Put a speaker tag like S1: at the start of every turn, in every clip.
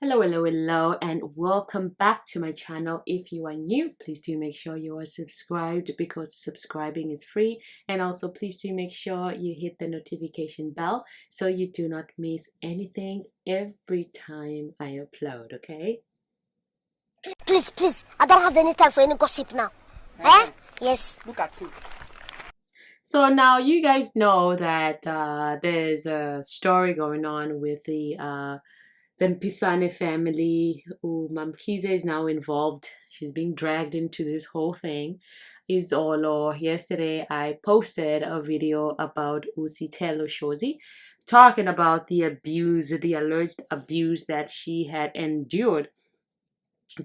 S1: Hello, hello, hello, and welcome back to my channel. If you are new, please do make sure you are subscribed because subscribing is free. And also, please do make sure you hit the notification bell so you do not miss anything every time I upload, okay?
S2: Please, I don't have any time for any gossip now. Eh? Yes.
S3: Look at him.
S1: So now you guys know that there's a story going on with the Mpisane family. Mamkhize is now involved. She's being dragged into this whole thing. Is all yesterday I posted a video about Sithelo Shozi talking about the alleged abuse that she had endured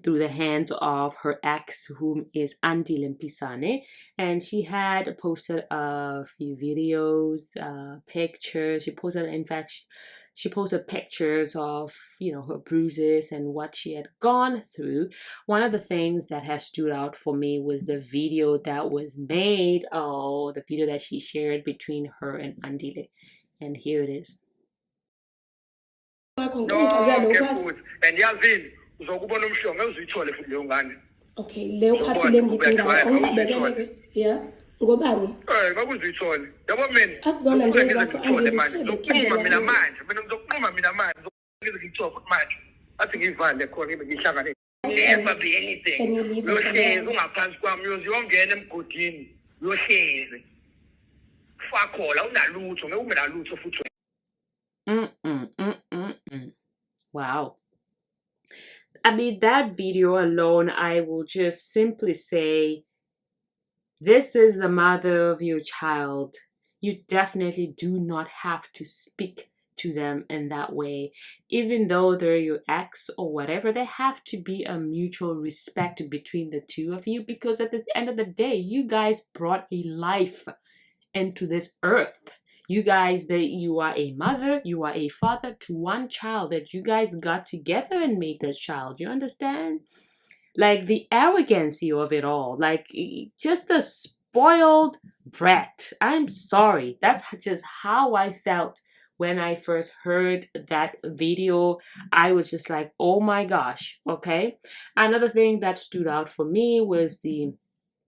S1: through the hands of her ex, whom is Andile Mpisane, and she had posted a few videos, pictures. She posted pictures of her bruises and what she had gone through. One of the things that has stood out for me was the video that was made, the video that she shared between her and Andile, and here it is.
S4: Uzokubona umhlongo uzuyithole futhi leyo ngane.
S5: Okay, leyo phathi lengidinga awungibekele yeah ngobani
S4: ngakuzuyithole yabo mina
S5: akuzona nje zakho
S4: angizokuqhuma mina manje ngizokuqhuma mina manje ngizokuthola futhi manje athi ngivale khona ngihlangane never be anything uyohlezi ungaphansi kwami uyongena emgodini uyohlezi fakhola unalutho ngeke ube nalutho futhi.
S1: Wow. I mean, that video alone, I will just simply say, this is the mother of your child. You definitely do not have to speak to them in that way. Even though they're your ex or whatever, there have to be a mutual respect between the two of you, because at the end of the day, you guys brought a life into this earth. You guys, you are a mother, you are a father to one child that you guys got together and made this child. You understand? Like the arrogancy of it all. Like just a spoiled brat. I'm sorry. That's just how I felt when I first heard that video. I was just like, oh my gosh. Okay. Another thing that stood out for me was the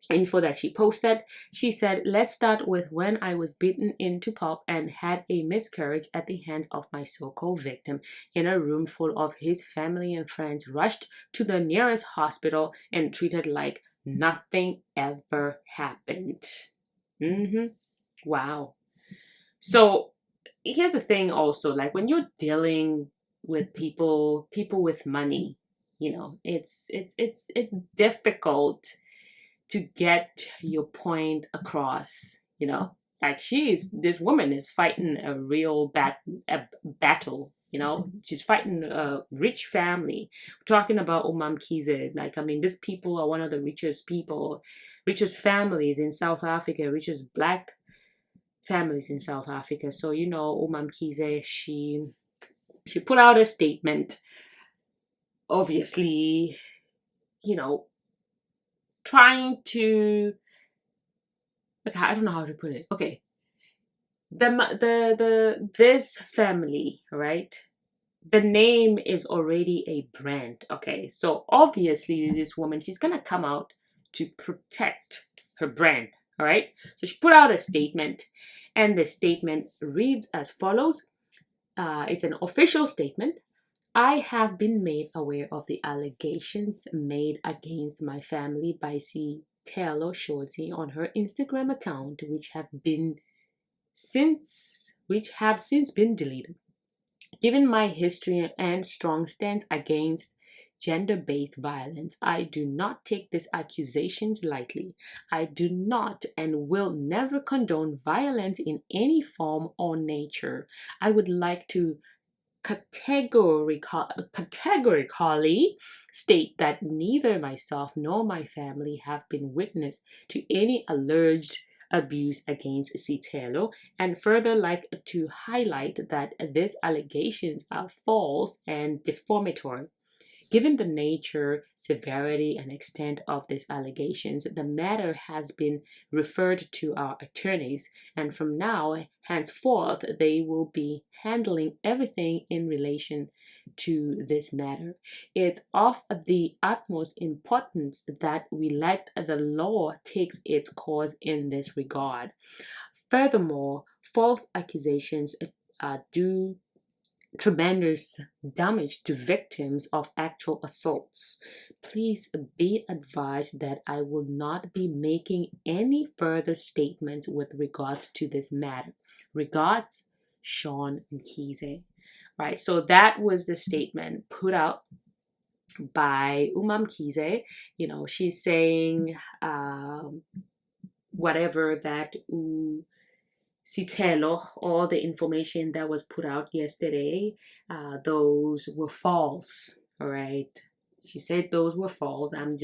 S1: info that she posted. She said, let's start with when I was beaten into pulp and had a miscarriage at the hands of my so-called victim in a room full of his family and friends, rushed to the nearest hospital and treated like nothing ever happened. Wow. So here's the thing also, like when you're dealing with people with money, it's difficult to get your point across, like this woman is fighting a real battle, she's fighting a rich family. We're talking about Mamkhize. Like, I mean, these people are one of the richest families in South Africa, richest black families in South Africa. So, Mamkhize, she put out a statement, obviously, trying to, okay, I don't know how to put it. Okay, this family, right? The name is already a brand. Okay, so obviously this woman, she's gonna come out to protect her brand. All right, so she put out a statement, and the statement reads as follows. It's an official statement. I have been made aware of the allegations made against my family by Sithelo Shozi on her Instagram account, which have since been deleted. Given my history and strong stance against gender-based violence, I do not take these accusations lightly. I do not and will never condone violence in any form or nature. I would like to categorically state that neither myself nor my family have been witness to any alleged abuse against Sithelo, and further like to highlight that these allegations are false and defamatory. Given the nature, severity, and extent of these allegations, the matter has been referred to our attorneys, and from now henceforth, they will be handling everything in relation to this matter. It's of the utmost importance that we let the law take its course in this regard. Furthermore, false accusations do tremendous damage to victims of actual assaults. Please be advised that I will not be making any further statements with regards to this matter. Regards, Sean Mamkhize. Right, so that was the statement put out by Mamkhize. She's saying whatever that Sithelo, all the information that was put out yesterday, those were false. All right. She said those were false. I'm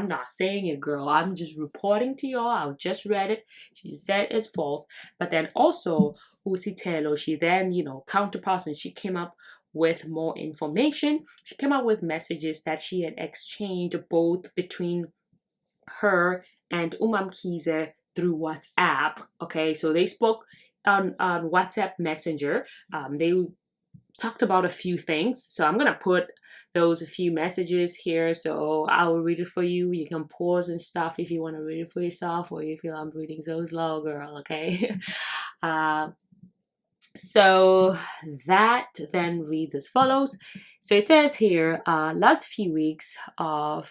S1: not saying it, girl. I'm just reporting to y'all. I just read it. She said it's false. But then also, Sithelo, she then, counterparts, and she came up with more information. She came up with messages that she had exchanged both between her and Mamkhize through WhatsApp. Okay, so they spoke on WhatsApp Messenger. They talked about a few things. So I'm gonna put those few messages here. So I will read it for you. You can pause and stuff if you want to read it for yourself, or you feel I'm reading so slow, girl. Okay. So that then reads as follows. So it says here, last few weeks of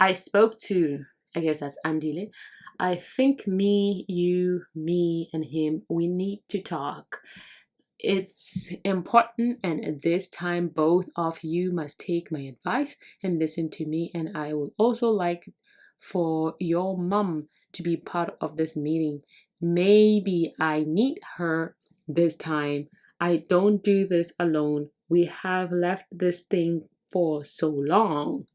S1: I spoke to, I guess that's Andile. I think me, you, me, and him, we need to talk. It's important, and at this time, both of you must take my advice and listen to me. And I would also like for your mom to be part of this meeting. Maybe I need her this time. I don't do this alone. We have left this thing for so long.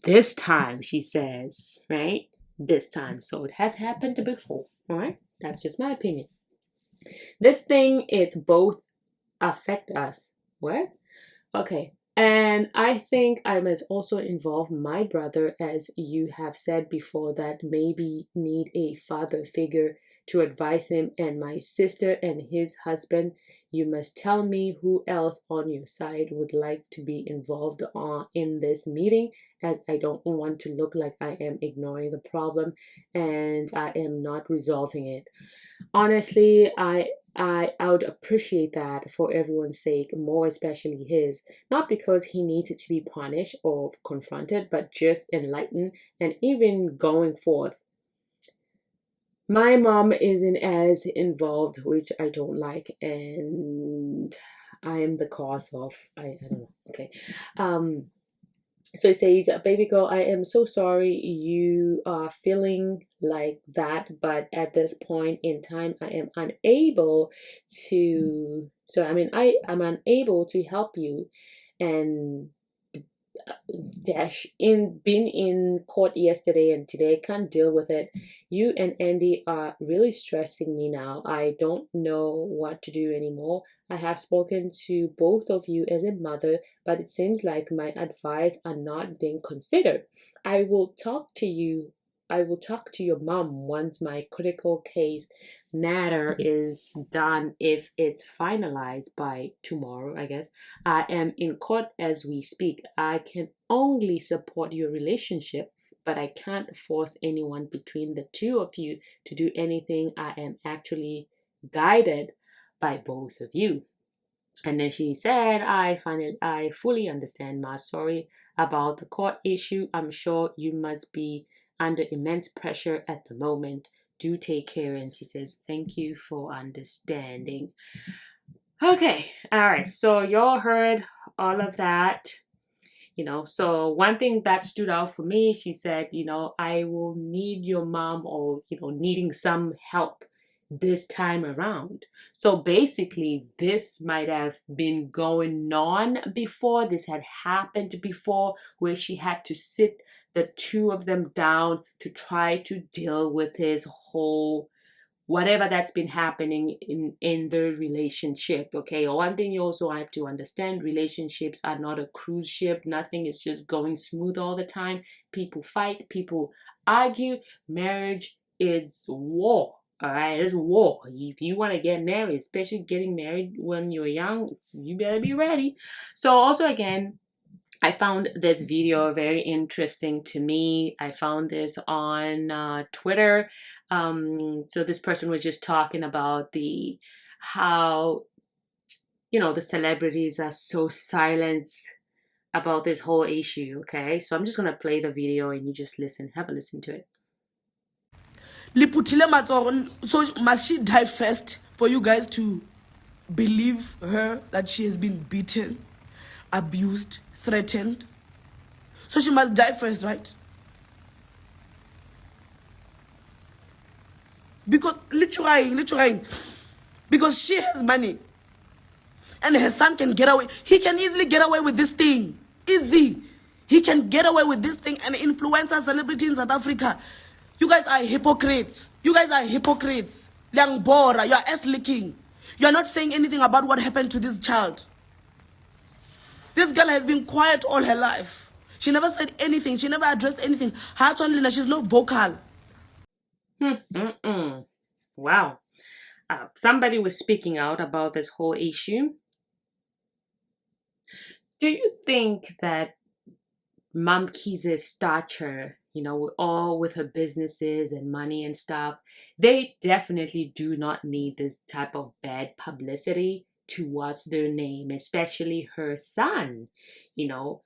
S1: This time, she says, right? This time. So it has happened before, all right? That's just my opinion. This thing, it's both affect us. What? Okay. And I think I must also involve my brother, as you have said before, that maybe need a father figure to advise him, and my sister and his husband. You must tell me who else on your side would like to be involved in this meeting, as I don't want to look like I am ignoring the problem and I am not resolving it. Honestly, I would appreciate that for everyone's sake, more especially his, not because he needed to be punished or confronted, but just enlightened. And even going forth, my mom isn't as involved, which I don't like, and I am the cause of, I don't know, okay. So it says, baby girl, I am so sorry you are feeling like that, but at this point in time, I am unable to, I am unable to help you. And been in court yesterday and today, can't deal with it. You and Andy are really stressing me now. I don't know what to do anymore. I have spoken to both of you as a mother, but it seems like my advice are not being considered. I will talk to your mom once my critical case matter is done, if it's finalized by tomorrow, I guess. I am in court as we speak. I can only support your relationship, but I can't force anyone between the two of you to do anything. I am actually guided by both of you. And then she said, I fully understand, Ma. Sorry about the court issue. I'm sure you must be under immense pressure at the moment. Do take care. And she says, thank you for understanding. Okay, all right. So y'all heard all of that. So one thing that stood out for me, she said, I will need your mom, or, needing some help this time around. So basically, this might have been going on before. This had happened before, where she had to sit the two of them down to try to deal with his whole whatever that's been happening in the relationship. Okay, one thing you also have to understand, relationships are not a cruise ship. Nothing is just going smooth all the time. People fight, people argue. Marriage is war. All right, it's war. If you want to get married, especially getting married when you're young, you better be ready. So also, again, I found this video very interesting to me. I found this on Twitter. So this person was just talking about how, the celebrities are so silent about this whole issue. Okay, so I'm just gonna play the video and you just listen. Have a listen to it.
S3: So must she die first for you guys to believe her that she has been beaten, abused, threatened? So she must die first, right? Because literally, because she has money and her son can get away. He can easily get away with this thing. Easy. He can get away with this thing and influencer celebrity in South Africa. You guys are hypocrites. You guys are hypocrites. Liang Bora, you are ass licking. You are not saying anything about what happened to this child. This girl has been quiet all her life. She never said anything. She never addressed anything. She's not vocal.
S1: Wow. Somebody was speaking out about this whole issue. Do you think that Mamkhize's stature, all with her businesses and money and stuff, they definitely do not need this type of bad publicity towards their name, especially her son.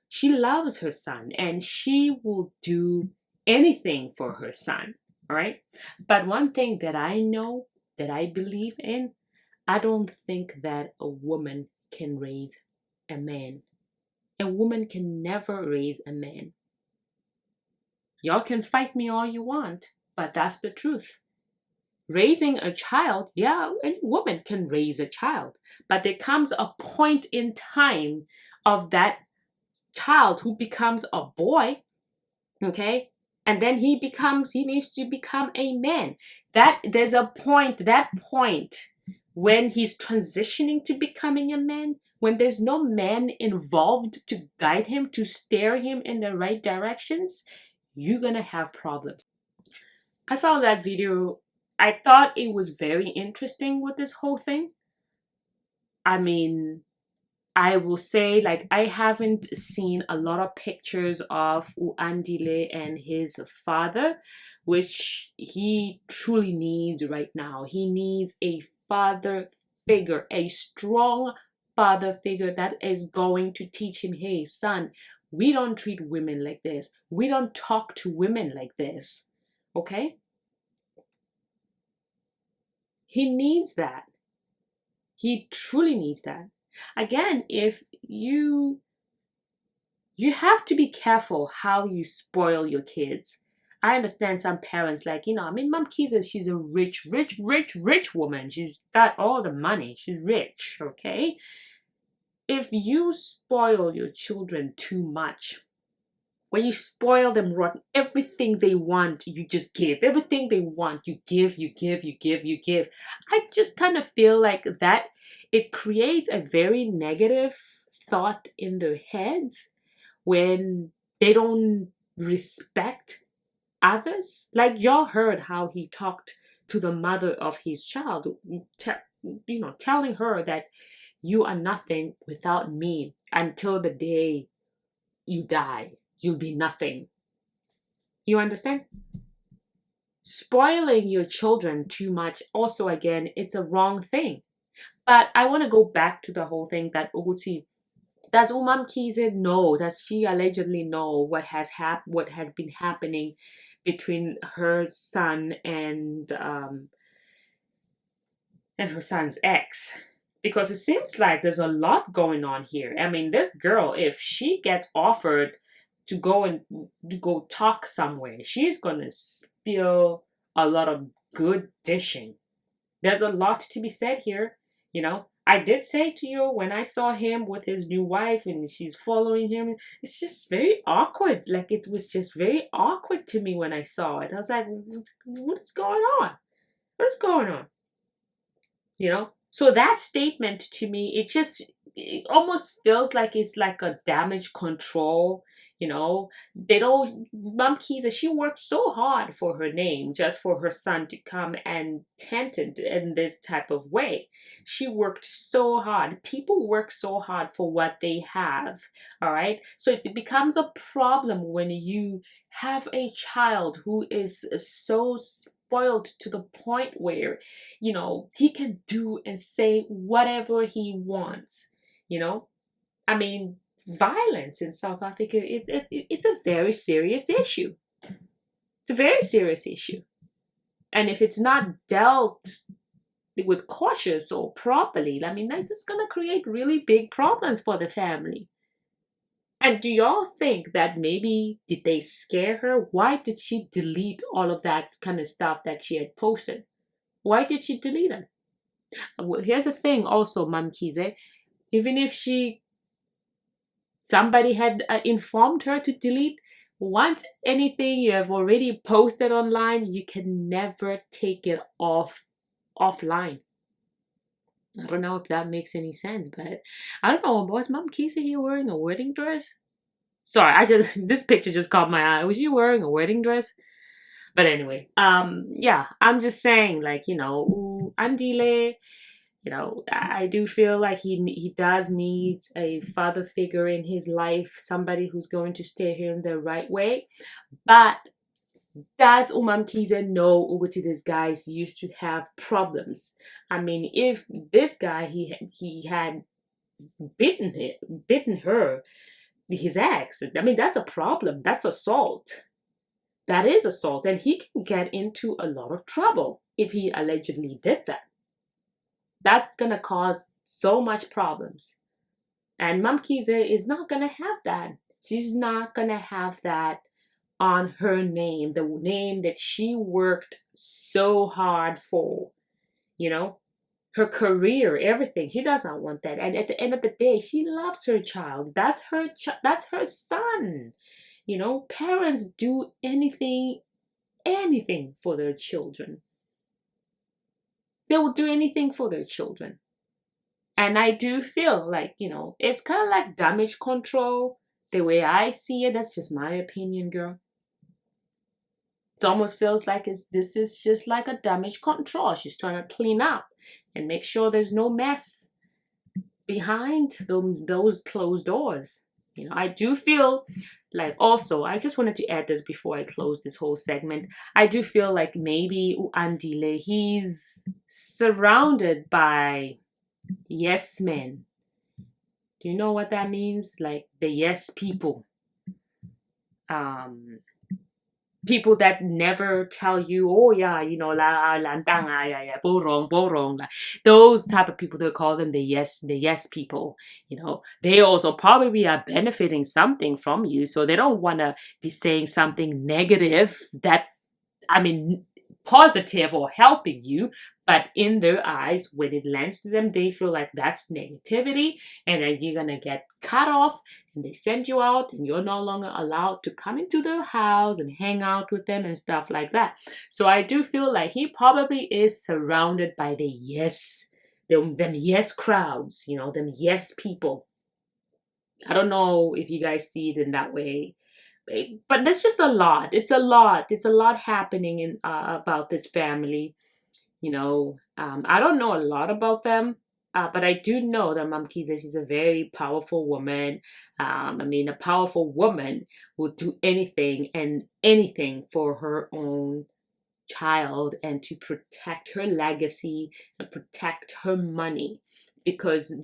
S1: She loves her son and she will do anything for her son, all right? But one thing that I know, that I believe in, I don't think that a woman can raise a man. A woman can never raise a man. Y'all can fight me all you want, but that's the truth. Raising a child, yeah, any woman can raise a child, but there comes a point in time of that child who becomes a boy, okay? And then he needs to become a man. There's a point, that point when he's transitioning to becoming a man, when there's no man involved to guide him, to steer him in the right directions, you're gonna have problems. I found that video, I thought it was very interesting with this whole thing. I mean, I will say, I haven't seen a lot of pictures of Andile and his father, which he truly needs right now. He needs a father figure, a strong father figure that is going to teach him, hey, son, we don't treat women like this. We don't talk to women like this. Okay? He needs that. He truly needs that. Again, if you have to be careful how you spoil your kids. I understand some parents Mamkhize, she's a rich woman. She's got all the money. She's rich, okay? If you spoil your children too much, when you spoil them rotten, everything they want, you just give. Everything they want, you give. I just kind of feel like that it creates a very negative thought in their heads when they don't respect others. Like y'all heard how he talked to the mother of his child, telling her that you are nothing without me. Until the day you die, you'll be nothing. You understand? Spoiling your children too much, also, again, it's a wrong thing. But I want to go back to the whole thing that Uguti, does Mamkhize know, does she allegedly know what has been happening between her son and her son's ex? Because it seems like there's a lot going on here. I mean, this girl, if she gets offered to go talk somewhere, she's gonna spill a lot of good dishing. There's a lot to be said here. I did say to you when I saw him with his new wife and she's following him, it's just very awkward. It was just very awkward to me when I saw it. I was like, what is going on? What's going on? You know? So that statement to me, it almost feels like it's like a damage control. You know, they don't, Mamkhize, she worked so hard for her name just for her son to come and tent it in this type of way. She worked so hard. People work so hard for what they have. All right. So it becomes a problem when you have a child who is so spoiled to the point where, you know, he can do and say whatever he wants. You know, I mean, violence in South Africa, it's a very serious issue. It's a very serious issue. And if it's not dealt with cautious or properly, I mean, that's going to create really big problems for the family. And do y'all think that maybe did they scare her? Why did she delete all of that kind of stuff that she had posted? Why did she delete it? Well, here's the thing also, Mamkhize. Even if somebody had informed her to delete, once anything you have already posted online, you can never take it offline. I don't know if that makes any sense, but I don't know. Was Mamkhize here wearing a wedding dress? Sorry, this picture just caught my eye. Was she wearing a wedding dress? But anyway, yeah, I'm just saying, like, you know, Andile, you know, I do feel like he does need a father figure in his life, somebody who's going to steer him the right way. But does Mamkhize know ukuthi these guys used to have problems? I mean, if this guy he had bitten her, his ex, I mean, that's a problem. That's assault. That is assault, and he can get into a lot of trouble if he allegedly did that. That's gonna cause so much problems. And Mamkhize is not gonna have that. She's not gonna have that on her name, the name that she worked so hard for. You know, her career, everything. She does not want that. And at the end of the day, she loves her child. That's her son. You know, parents do anything for their children. They will do anything for their children. And I do feel like, you know, it's kind of like damage control. The way I see it, that's just my opinion, girl. It almost feels like this is just like a damage control. She's trying to clean up and make sure there's no mess behind those closed doors. You know, I do feel like, also, I just wanted to add this before I close this whole segment. I do feel like maybe Andile, he's surrounded by yes men. Do you know what that means? Like the yes people. People that never tell you, oh yeah, you know, la ntanga, yeah, bo wrong. Those type of people, they call them the yes people. You know, they also probably are benefiting something from you, so they don't want to be saying something negative that, I mean, positive or helping you, but in their eyes, when it lands to them, they feel like that's negativity, and then you're gonna get cut off, and they send you out, and you're no longer allowed to come into their house and hang out with them and stuff like that. So I do feel like he probably is surrounded by the them yes crowds, you know, them yes people. I don't know if you guys see it in that way. But there's just a lot. It's a lot happening in about this family. You know, I don't know a lot about them, but I do know that Mamkhize, she's a very powerful woman. I mean, a powerful woman will do anything and anything for her own child and to protect her legacy and protect her money. Because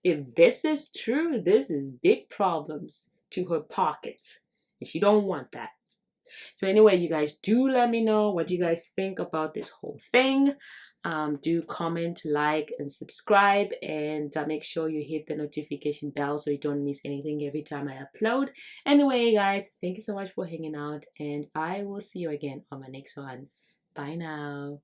S1: if this is true, this is big problems to her pockets. She don't want that. So anyway, you guys, do let me know what you guys think about this whole thing. Do comment, like, and subscribe, and make sure you hit the notification bell so you don't miss anything every time I upload. Anyway, guys, thank you so much for hanging out, and I will see you again on my next one. Bye now.